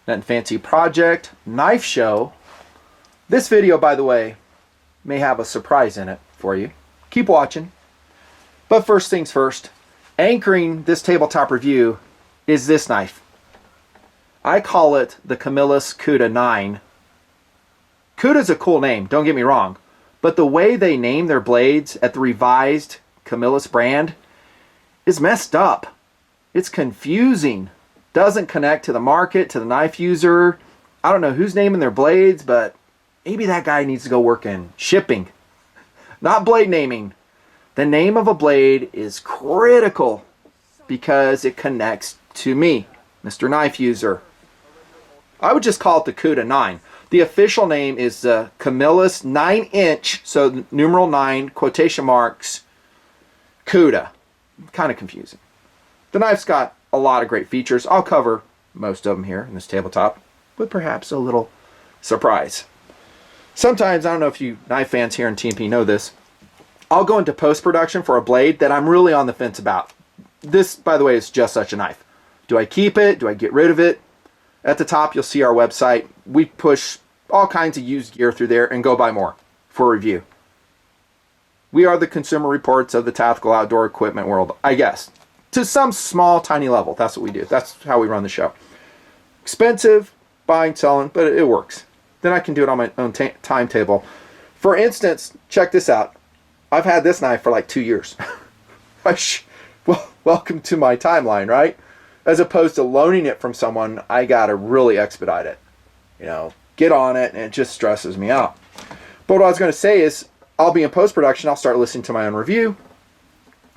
Nutnfancy project, knife show. This video, by the way, may have a surprise in it for you. Keep watching. But first things first, anchoring this tabletop review is this knife. I call it the Camillus Nine. Cuda's a cool name, don't get me wrong, but the way they name their blades at the revised Camillus brand is messed up. It's confusing. Doesn't connect to the market, to the knife user. I don't know who's naming their blades, but maybe that guy needs to go work in shipping. Not blade naming. The name of a blade is critical because it connects to me, Mr. Knife User. I would just call it the Cuda 9. The official name is the Camillus 9-inch, so numeral 9, quotation marks, Cuda. Kind of confusing. The knife's got a lot of great features. I'll cover most of them here in this tabletop, with perhaps a little surprise. Sometimes, I don't know if you knife fans here in TMP know this, I'll go into post-production for a blade that I'm really on the fence about. This, by the way, is just such a knife. Do I keep it? Do I get rid of it? At the top, you'll see our website. We push all kinds of used gear through there and go buy more for review. We are the Consumer Reports of the tactical outdoor equipment world, I guess. To some small, tiny level. That's what we do. That's how we run the show. Expensive, buying, selling, but it works. Then I can do it on my own timetable. For instance, check this out. I've had this knife for like 2 years. Well, welcome to my timeline, right? As opposed to loaning it from someone, I gotta really expedite it. You know, get on it, and it just stresses me out. But what I was gonna say is, I'll be in post-production, I'll start listening to my own review,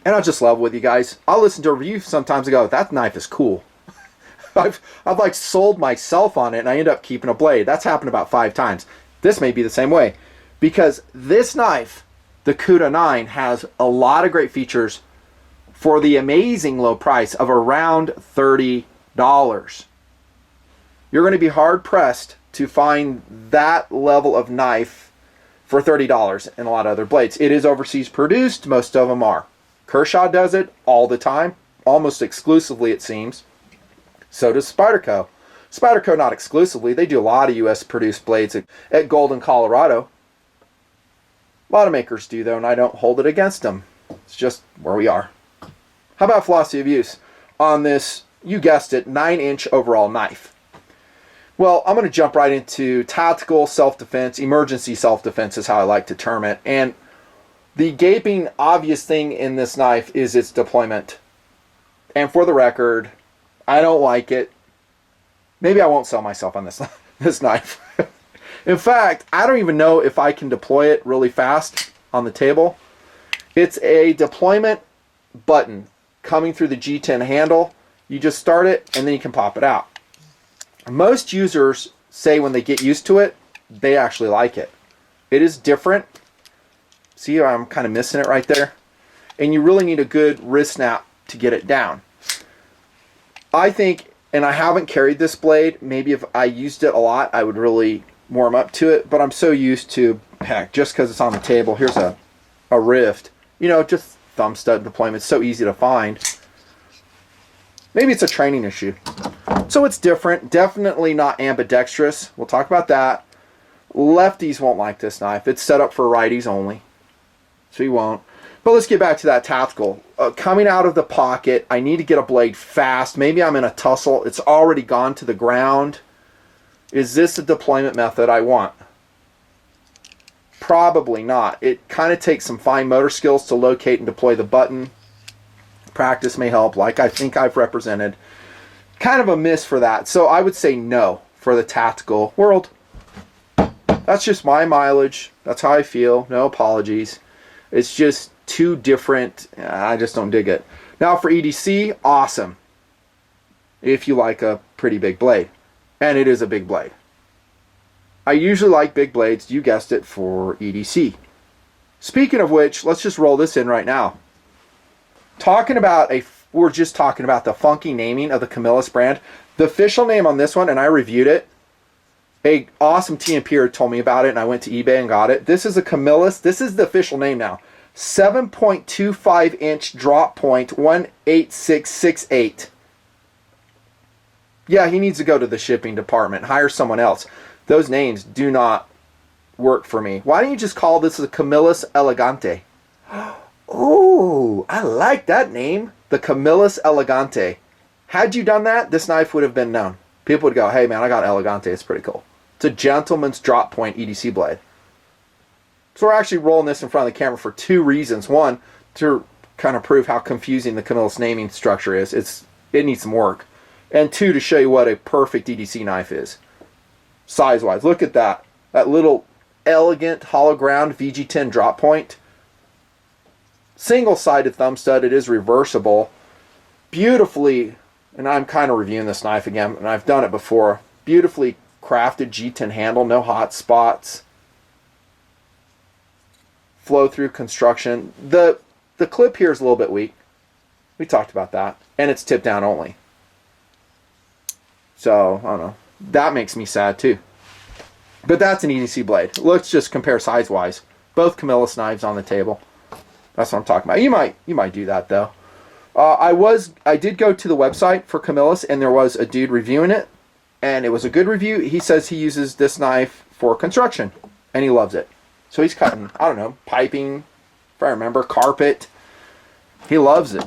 and I'll just level with you guys. I'll listen to a review sometimes and go, that knife is cool. I've like sold myself on it, and I end up keeping a blade. That's happened about 5 times. This may be the same way. Because this knife, the Cuda 9, has a lot of great features for the amazing low price of around $30. You're going to be hard pressed to find that level of knife for $30 in a lot of other blades. It is overseas produced, most of them are. Kershaw does it all the time, almost exclusively it seems. So does Spyderco. Spyderco not exclusively, they do a lot of US produced blades at Golden, Colorado. A lot of makers do though, and I don't hold it against them. It's just where we are. How about philosophy of use on this, you guessed it, 9-inch overall knife? Well, I'm going to jump right into tactical self-defense, emergency self-defense is how I like to term it. And the gaping obvious thing in this knife is its deployment. And for the record, I don't like it. Maybe I won't sell myself on this knife. In fact, I don't even know if I can deploy it really fast on the table. It's a deployment button coming through the G10 handle. You just start it and then you can pop it out. Most users say when they get used to it, they actually like it. It is different. See, I'm kind of missing it right there. And you really need a good wrist snap to get it down. I think, and I haven't carried this blade, maybe if I used it a lot, I would really warm up to it, but I'm so used to, heck, just because it's on the table, here's a rift. You know, just thumb stud deployment, so easy to find. Maybe it's a training issue. So it's different, definitely not ambidextrous. We'll talk about that. Lefties won't like this knife. It's set up for righties only, so you won't. But let's get back to that tactical. Coming out of the pocket, I need to get a blade fast. Maybe I'm in a tussle. It's already gone to the ground. Is this the deployment method I want? Probably not. It kind of takes some fine motor skills to locate and deploy the button. Practice may help, like I think I've represented. Kind of a miss for that. So I would say no for the tactical world. That's just my mileage. That's how I feel. No apologies. It's just too different. I just don't dig it. Now for EDC, awesome. If you like a pretty big blade. And it is a big blade. I usually like big blades, you guessed it, for EDC. Speaking of which, let's just roll this in right now. We're just talking about the funky naming of the Camillus brand. The official name on this one, and I reviewed it. A awesome TMPer told me about it, and I went to eBay and got it. This is a Camillus. This is the official name now. 7.25 inch drop point 18668. Yeah, he needs to go to the shipping department. Hire someone else. Those names do not work for me. Why don't you just call this a Camillus Elegante? Oh, I like that name. The Camillus Elegante. Had you done that, this knife would have been known. People would go, hey man, I got Elegante. It's pretty cool. It's a gentleman's drop point EDC blade. So we're actually rolling this in front of the camera for two reasons. One, to kind of prove how confusing the Camillus naming structure is. It needs some work. And two, to show you what a perfect EDC knife is. Size-wise. Look at that. That little elegant hollow ground VG10 drop point. Single-sided thumb stud. It is reversible. Beautifully, and I'm kind of reviewing this knife again, and I've done it before. Beautifully crafted G10 handle. No hot spots. Flow-through construction. The clip here is a little bit weak. We talked about that. And it's tip down only. So, I don't know. That makes me sad too. But that's an EDC blade. Let's just compare size-wise. Both Camillus knives on the table. That's what I'm talking about. You might do that though. I did go to the website for Camillus, and there was a dude reviewing it, and it was a good review. He says he uses this knife for construction, and he loves it. So he's cutting, I don't know, piping, if I remember, carpet. He loves it.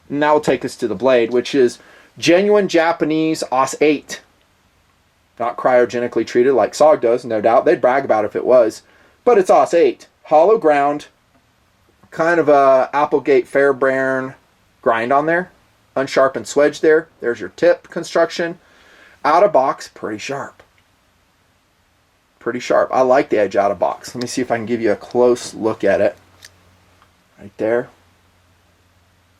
And that will take us to the blade, which is genuine Japanese AUS 8. Not cryogenically treated like SOG does, no doubt. They'd brag about it if it was. But it's AUS 8. Hollow ground. Kind of a Applegate Fairbairn grind on there. Unsharpened swedge there. There's your tip construction. Out of box, pretty sharp. Pretty sharp. I like the edge out of box. Let me see if I can give you a close look at it. Right there.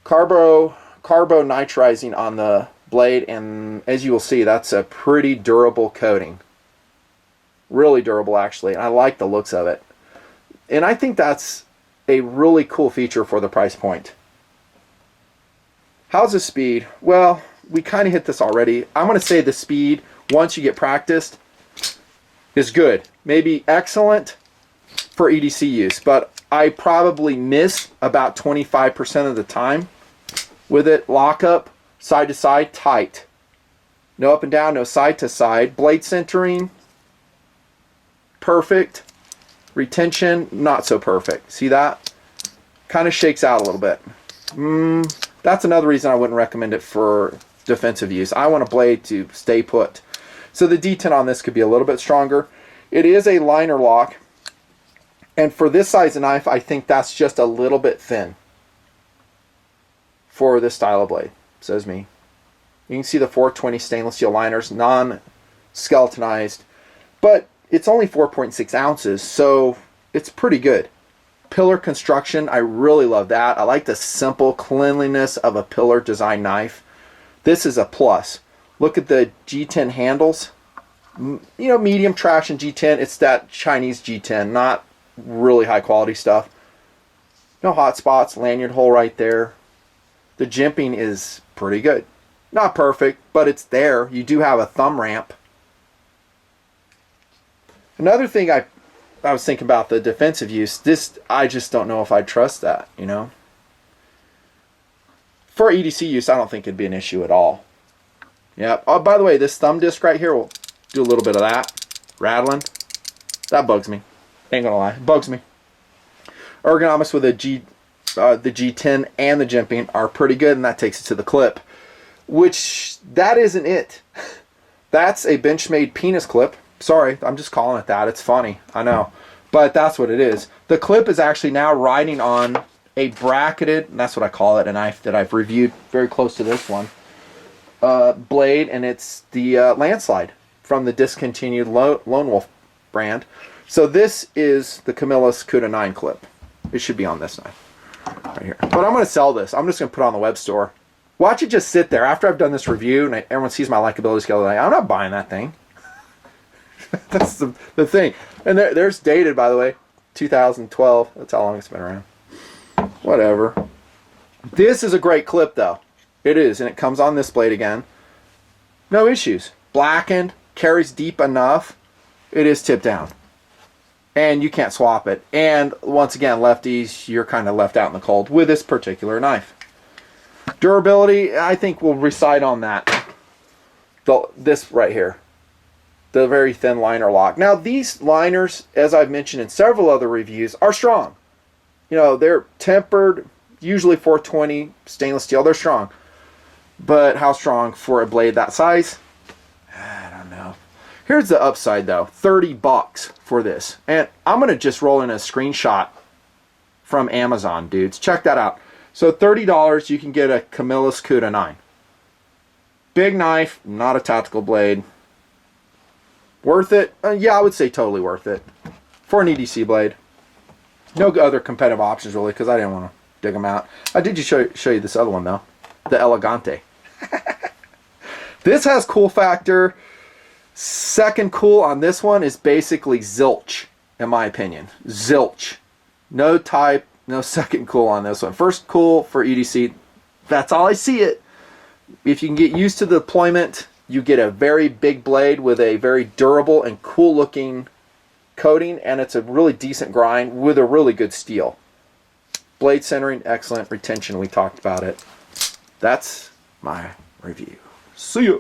Carbo nitrizing on the blade, and as you will see, that's a pretty durable coating. Really durable, actually. And I like the looks of it. And I think that's a really cool feature for the price point. How's the speed? Well, we kind of hit this already. I'm going to say the speed, once you get practiced, is good. Maybe excellent for EDC use, but I probably miss about 25% of the time with it. Lockup, side to side, tight. No up and down, no side to side. Blade centering, perfect. Retention, not so perfect. See that? Kind of shakes out a little bit. That's another reason I wouldn't recommend it for defensive use. I want a blade to stay put. So the detent on this could be a little bit stronger. It is a liner lock. And for this size of knife, I think that's just a little bit thin for this style of blade, says me. You can see the 420 stainless steel liners, non-skeletonized, but it's only 4.6 ounces, so it's pretty good. Pillar construction, I really love that. I like the simple cleanliness of a pillar design knife. This is a plus. Look at the G10 handles. You know, medium traction G10. It's that Chinese G10, not really high quality stuff. No hot spots, lanyard hole right there. The jimping is pretty good. Not perfect, but it's there. You do have a thumb ramp. Another thing I was thinking about the defensive use. This, I just don't know if I'd trust that, you know. For EDC use, I don't think it'd be an issue at all. Yeah. Oh, by the way, this thumb disc right here will do a little bit of that. Rattling. That bugs me. Ain't gonna lie. It bugs me. Ergonomics with the G10 and the jimping are pretty good, and that takes it to the clip. Which, that isn't it. That's a Benchmade penis clip. Sorry, I'm just calling it that. It's funny, I know. But that's what it is. The clip is actually now riding on a bracketed, and that's what I call it, a knife that I've reviewed very close to this one, blade, and it's the Landslide from the discontinued Lone Wolf brand. So this is the Camillus Nine clip. It should be on this knife right here. But I'm going to sell this. I'm just going to put it on the web store. Watch it just sit there. After I've done this review and everyone sees my likability scale, like, I'm not buying that thing. That's the thing. And there's dated, by the way, 2012. That's how long it's been around. Whatever. This is a great clip, though. It is, and it comes on this blade again. No issues. Blackened, carries deep enough. It is tipped down. And you can't swap it. And once again, lefties, you're kind of left out in the cold with this particular knife. Durability, I think we'll recite on that. this right here, the very thin liner lock. Now these liners, as I've mentioned in several other reviews, are strong. You know, they're tempered, usually 420 stainless steel. They're strong. But how strong for a blade that size? I don't know. Here's the upside though, $30 for this. And I'm going to just roll in a screenshot from Amazon, dudes. Check that out. So $30, you can get a Camillus Nine. Big knife, not a tactical blade. Worth it? Yeah, I would say totally worth it. For an EDC blade. No other competitive options really, because I didn't want to dig them out. I did just show you this other one though. The Elegante. This has cool factor. Second cool on this one is basically zilch, in my opinion. Zilch. No type, no second cool on this one. First cool for EDC. That's all I see it. If you can get used to the deployment, you get a very big blade with a very durable and cool looking coating, and it's a really decent grind with a really good steel. Blade centering, excellent. Retention, we talked about it. That's my review. See ya.